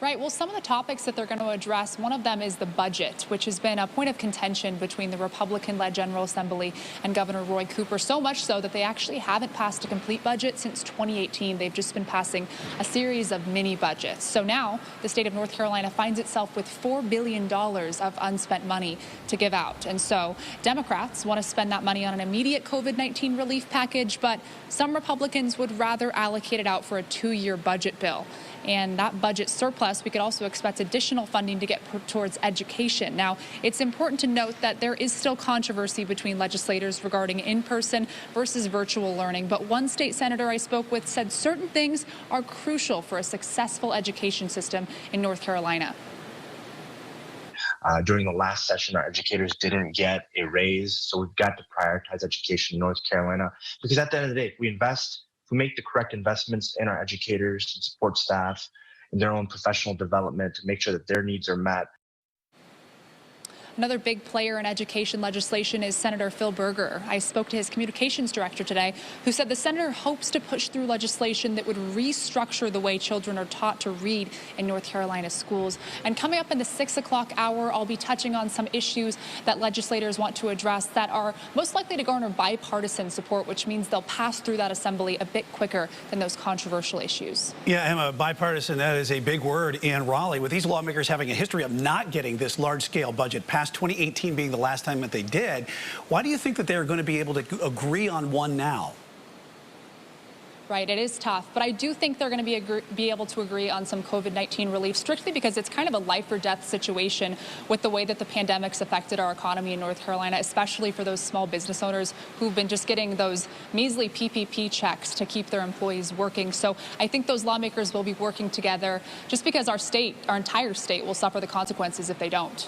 Right. Well, some of the topics that they're going to address, one of them is the budget, which has been a point of contention between the Republican-led General Assembly and Governor Roy Cooper, so much so that they actually haven't passed a complete budget since 2018. They've just been passing a series of mini budgets. So now the state of North Carolina finds itself with $4 billion of unspent money to give out. And so Democrats want to spend that money on an immediate COVID-19 relief package, but some Republicans would rather allocate it out for a 2-year budget bill. And that budget surplus, we could also expect additional funding to get put towards education. Now, it's important to note that there is still controversy between legislators regarding in-person versus virtual learning. But one state senator I spoke with said certain things are crucial for a successful education system in North Carolina. During the last session, our educators didn't get a raise, so we've got to prioritize education in North Carolina, because at the end of the day, if we make the correct investments in our educators and support staff in their own professional development to make sure that their needs are met. Another big player in education legislation is Senator Phil Berger. I spoke to his communications director today, who said the senator hopes to push through legislation that would restructure the way children are taught to read in North Carolina schools. And coming up in the 6 o'clock hour, I'll be touching on some issues that legislators want to address that are most likely to garner bipartisan support, which means they'll pass through that assembly a bit quicker than those controversial issues. Yeah, Emma, bipartisan, that is a big word in Raleigh, with these lawmakers having a history of not getting this large-scale budget passed, 2018 being the last time that they did. Why do you think that they're going to be able to agree on one now? Right, it is tough, but I do think they're going to be able to agree on some COVID-19 relief, strictly because it's kind of a life or death situation with the way that the pandemic's affected our economy in North Carolina, especially for those small business owners who've been just getting those measly PPP checks to keep their employees working. So I think those lawmakers will be working together, just because our entire state will suffer the consequences if they don't.